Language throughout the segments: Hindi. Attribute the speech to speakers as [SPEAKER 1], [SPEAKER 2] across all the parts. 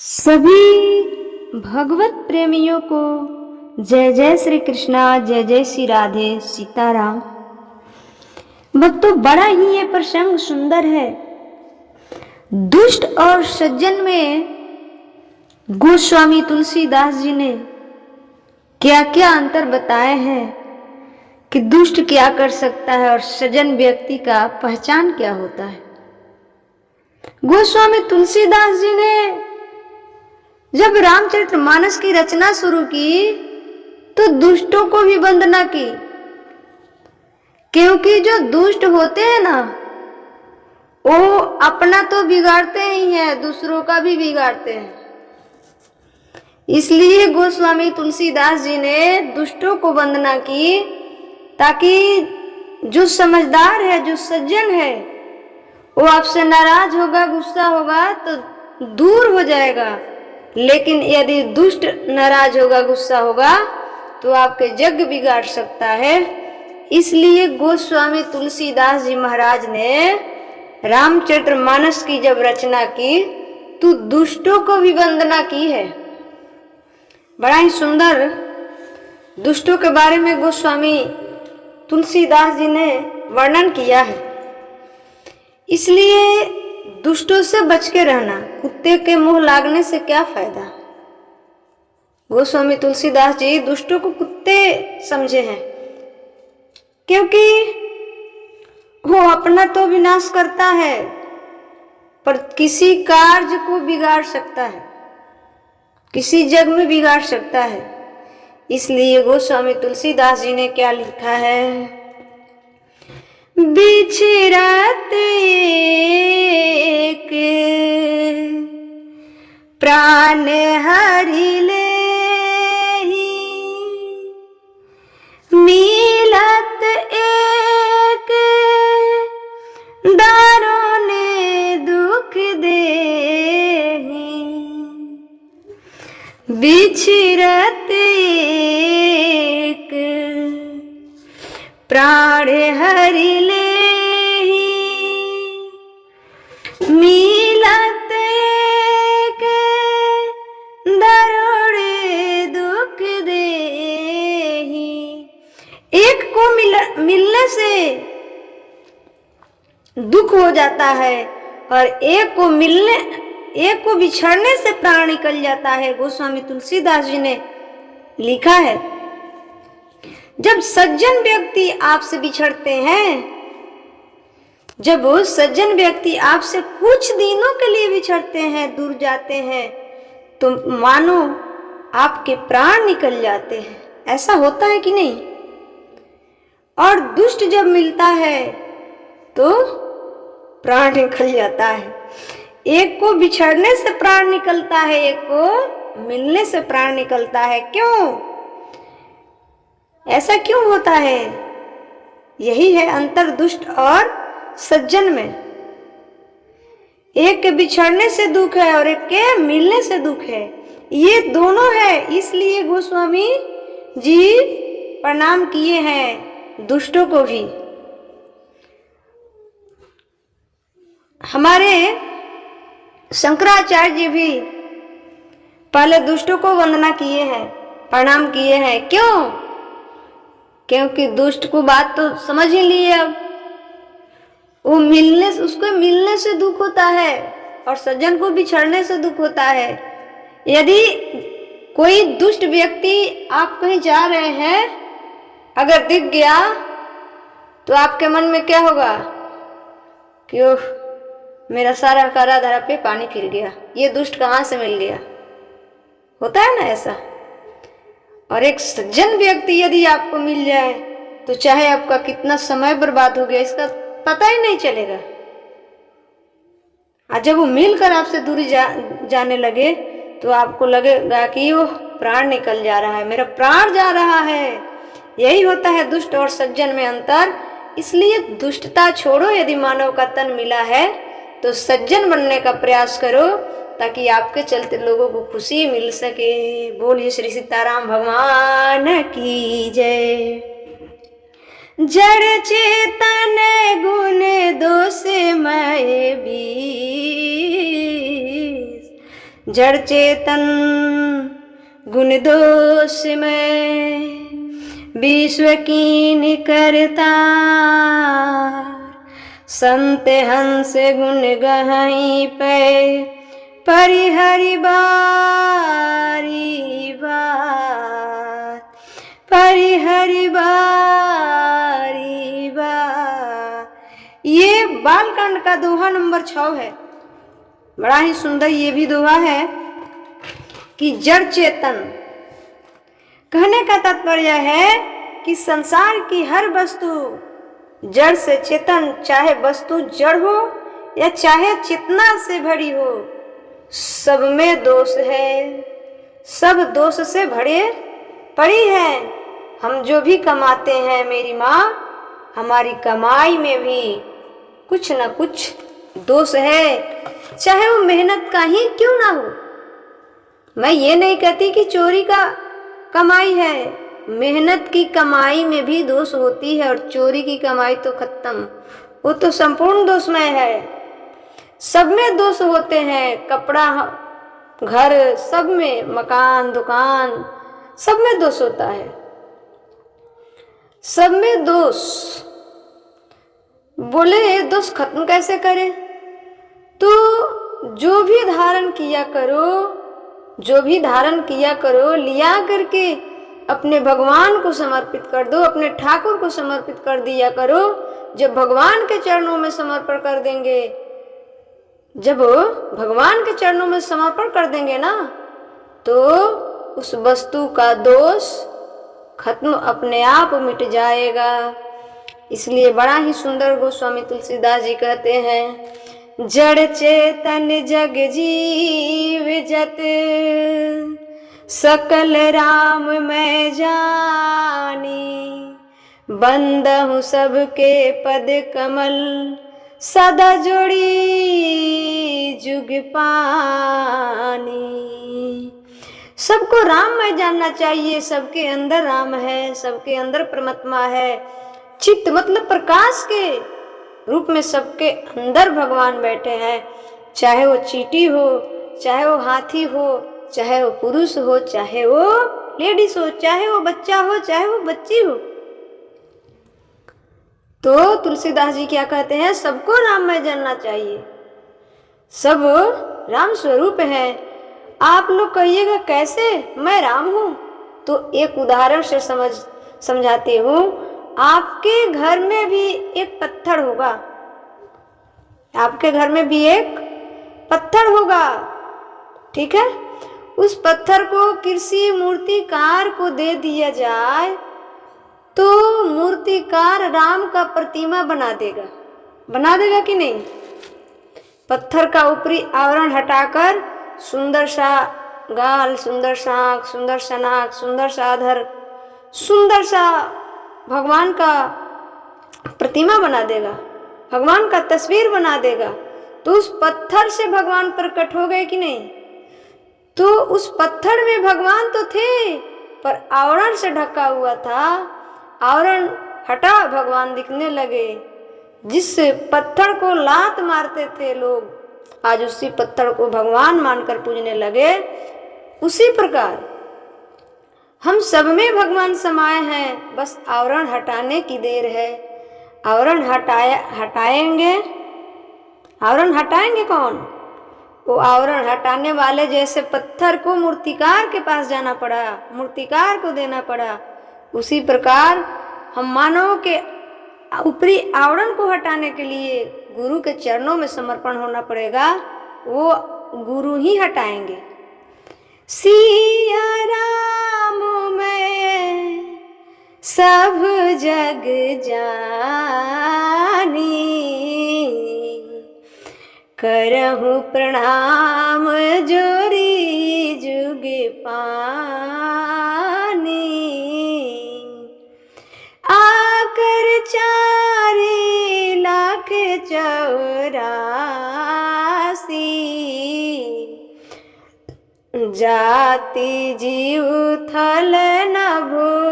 [SPEAKER 1] सभी भगवत प्रेमियों को जय जय श्री कृष्णा, जय जय श्री राधे सीताराम। भक्तों, बड़ा ही ये प्रसंग सुंदर है। दुष्ट और सज्जन में गोस्वामी तुलसीदास जी ने क्या क्या अंतर बताए हैं कि दुष्ट क्या कर सकता है और सज्जन व्यक्ति का पहचान क्या होता है। गोस्वामी तुलसीदास जी ने जब रामचरितमानस की रचना शुरू की तो दुष्टों को भी वंदना की, क्योंकि जो दुष्ट होते हैं ना, वो अपना तो बिगाड़ते ही हैं, दूसरों का भी बिगाड़ते हैं। इसलिए गोस्वामी तुलसीदास जी ने दुष्टों को वंदना की, ताकि जो समझदार है, जो सज्जन है, वो आपसे नाराज होगा, गुस्सा होगा तो दूर हो जाएगा। लेकिन यदि दुष्ट नाराज होगा, गुस्सा होगा तो आपके जग बिगाड़ सकता है। इसलिए गोस्वामी तुलसीदास जी महाराज ने रामचरितमानस की जब रचना की तो दुष्टों को भी वंदना की है। बड़ा ही सुंदर दुष्टों के बारे में गोस्वामी तुलसीदास जी ने वर्णन किया है। इसलिए दुष्टों से बच के रहना, कुत्ते के मुंह लागने से क्या फायदा। गोस्वामी तुलसीदास जी दुष्टों को कुत्ते समझे हैं, क्योंकि वो अपना तो विनाश करता है पर किसी कार्य को बिगाड़ सकता है, किसी जग में बिगाड़ सकता है। इसलिए गोस्वामी तुलसीदास जी ने क्या लिखा है, बिछरत एक प्राण हरि लेहि, मिलत एक दारुण दुख देहि, बिछरत एक प्राण हरि लेहि, मिलत एक दारुण दुख देहि। एक को मिलने से दुख हो जाता है और एक को बिछड़ने से प्राण निकल जाता है। गोस्वामी तुलसीदास जी ने लिखा है, जब सज्जन व्यक्ति आपसे बिछड़ते हैं, जब वो सज्जन व्यक्ति आपसे कुछ दिनों के लिए बिछड़ते हैं, दूर जाते हैं, तो मानो आपके प्राण निकल जाते हैं। ऐसा होता है कि नहीं। और दुष्ट जब मिलता है तो प्राण निकल जाता है। एक को बिछड़ने से प्राण निकलता है, एक को मिलने से प्राण निकलता है। क्यों ऐसा क्यों होता है? यही है अंतर दुष्ट और सज्जन में। एक के बिछड़ने से दुख है और एक के मिलने से दुख है, ये दोनों है। इसलिए गोस्वामी जी प्रणाम किए हैं दुष्टों को भी। हमारे शंकराचार्य जी भी पहले दुष्टों को वंदना किए हैं, प्रणाम किए हैं। क्यों? क्योंकि दुष्ट को बात तो समझ ही लिए। अब वो उसको मिलने से दुख होता है और सज्जन को बिछड़ने से दुख होता है। यदि कोई दुष्ट व्यक्ति आप कहीं जा रहे हैं, अगर दिख गया तो आपके मन में क्या होगा कि ओह, मेरा सारा करा धरा पे पानी फिर गया, ये दुष्ट कहाँ से मिल गया। होता है ना ऐसा। और एक सज्जन व्यक्ति यदि आपको मिल जाए तो चाहे आपका कितना समय बर्बाद हो गया, इसका पता ही नहीं चलेगा। और जब वो मिलकर आपसे दूरी जाने लगे तो आपको लगेगा कि वो प्राण निकल जा रहा है, मेरा प्राण जा रहा है। यही होता है दुष्ट और सज्जन में अंतर। इसलिए दुष्टता छोड़ो। यदि मानव का तन मिला है तो सज्जन बनने का प्रयास करो, ताकि आपके चलते लोगों को खुशी मिल सके। बोलिए श्री सीताराम भगवान की जय। जड़ चेतन गुण दोष मय बीस, जड़ चेतन गुण दोष में विश्व कीन करता, संत हंस गुण गहई पे परिहरि बारी बार, परिहरि बारी बार। ये बालकांड का दोहा नंबर 6 है। बड़ा ही सुंदर ये भी दोहा है कि जड़ चेतन, कहने का तात्पर्य है कि संसार की हर वस्तु जड़ से चेतन, चाहे वस्तु जड़ हो या चाहे चेतना से भरी हो, सब में दोष है, सब दोष से भरे पड़ी है। हम जो भी कमाते हैं मेरी माँ, हमारी कमाई में भी कुछ न कुछ दोष है, चाहे वो मेहनत का ही क्यों ना हो। मैं ये नहीं कहती कि चोरी का कमाई है, मेहनत की कमाई में भी दोष होती है, और चोरी की कमाई तो खत्म, वो तो संपूर्ण दोषमय है। सब में दोष होते हैं, कपड़ा, घर, सब में, मकान, दुकान, सब में दोष होता है, सब में दोष। बोले दोष खत्म कैसे करें? तो जो भी धारण किया करो, जो भी धारण किया करो, लिया करके अपने भगवान को समर्पित कर दो, अपने ठाकुर को समर्पित कर दिया करो। जब भगवान के चरणों में समर्पण कर देंगे, जब भगवान के चरणों में समर्पण कर देंगे ना, तो उस वस्तु का दोष खत्म, अपने आप मिट जाएगा। इसलिए बड़ा ही सुंदर गोस्वामी तुलसीदास जी कहते हैं, जड़ चेतन जग जीव जत, सकल राम मैं जानी, बंदहु सबके पद कमल, सदा जोड़ी जुग पानी। सबको राम में जानना चाहिए, सबके अंदर राम है, सबके अंदर परमात्मा है। चित्त मतलब प्रकाश के रूप में सबके अंदर भगवान बैठे हैं, चाहे वो चींटी हो, चाहे वो हाथी हो, चाहे वो पुरुष हो, चाहे वो लेडीज हो, चाहे वो बच्चा हो, चाहे वो बच्ची हो। तो तुलसीदास जी क्या कहते हैं, सबको राम में जानना चाहिए, सब राम स्वरूप है। आप लोग कहिएगा कैसे, मैं राम हूं? तो एक उदाहरण से समझाती हूँ। आपके घर में भी एक पत्थर होगा, आपके घर में भी एक पत्थर होगा, ठीक है? उस पत्थर को किसी मूर्तिकार को दे दिया जाए तो मूर्तिकार राम का प्रतिमा बना देगा कि नहीं? पत्थर का ऊपरी आवरण हटाकर सुंदर सा गाल, सुंदर सा आँख, सुंदर सा नाक, सुंदर सा अधर, सुंदर सा भगवान का प्रतिमा बना देगा, भगवान का तस्वीर बना देगा। तो उस पत्थर से भगवान प्रकट हो गए कि नहीं? तो उस पत्थर में भगवान तो थे, पर आवरण से ढका हुआ था, आवरण हटा, भगवान दिखने लगे। जिस पत्थर को लात मारते थे लोग, आज उसी पत्थर को भगवान मानकर पूजने लगे। उसी प्रकार हम सब में भगवान समाये हैं, बस आवरण हटाने की देर है। आवरण हटाएंगे, आवरण हटाएंगे कौन? वो आवरण हटाने वाले जैसे पत्थर को मूर्तिकार के पास जाना पड़ा, मूर्तिकार को देना पड़ा, उसी प्रकार हम मानव के ऊपरी आवरण को हटाने के लिए गुरु के चरणों में समर्पण होना पड़ेगा, वो गुरु ही हटाएंगे। सिया राम मैं सब जग जानी, करहूँ प्रणाम जोरी जुग पानी, आकर 4,84 जाति जीव थल नभवासी।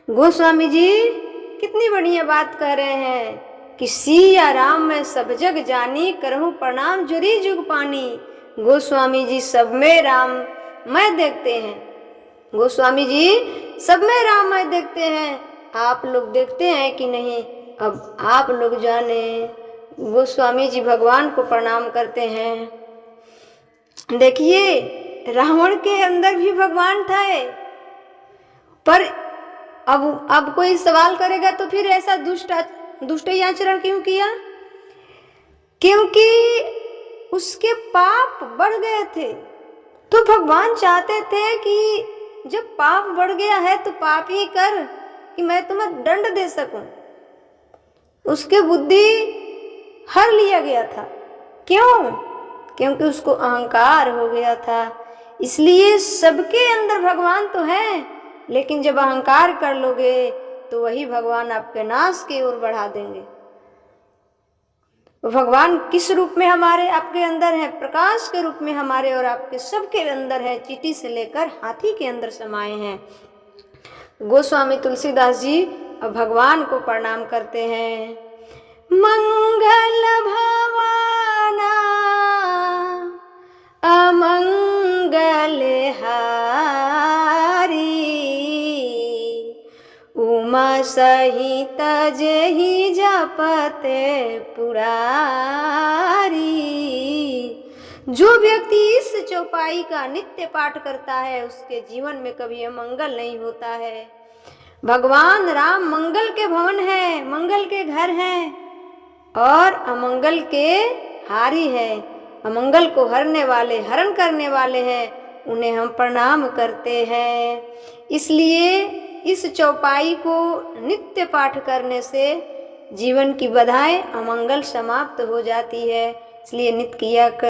[SPEAKER 1] गोस्वामी जी कितनी बढ़िया बात कर रहे हैं कि सिया राम मैं सब जग जानी, करहूँ प्रणाम जुरी जुग पानी। गोस्वामी जी सब में राम मैं देखते हैं, गोस्वामी जी सब में राम मैं देखते हैं। आप लोग देखते हैं कि नहीं, अब आप लोग जाने। गोस्वामी जी भगवान को प्रणाम करते हैं। देखिए रावण के अंदर भी भगवान था, पर अब कोई सवाल करेगा तो फिर ऐसा दुष्ट आचरण क्यों किया? क्योंकि उसके पाप बढ़ गए थे। तो भगवान चाहते थे कि जब पाप बढ़ गया है तो पाप ही कर कि मैं तुम्हें दंड दे सकूं। उसके बुद्धि हर लिया गया था। क्यों? क्योंकि उसको अहंकार हो गया था। इसलिए सबके अंदर भगवान तो है, लेकिन जब अहंकार कर लोगे तो वही भगवान आपके नाश की ओर बढ़ा देंगे। भगवान किस रूप में हमारे आपके अंदर है? प्रकाश के रूप में हमारे और आपके सबके अंदर है। चींटी से लेकर हाथी के अंदर समाये हैं। गोस्वामी तुलसीदास जी अब भगवान को प्रणाम करते हैं। मंगल भवाना अमंगल हारी, उमा सहित जेहि जपते पुरारी। जो व्यक्ति इस चौपाई का नित्य पाठ करता है उसके जीवन में कभी अमंगल नहीं होता है। भगवान राम मंगल के भवन है, मंगल के घर हैं और अमंगल के हारी है। अमंगल को हरने वाले, हरण करने वाले हैं, उन्हें हम प्रणाम करते हैं। इसलिए इस चौपाई को नित्य पाठ करने से जीवन की बाधाएं अमंगल समाप्त हो जाती है। इसलिए नित्य किया कर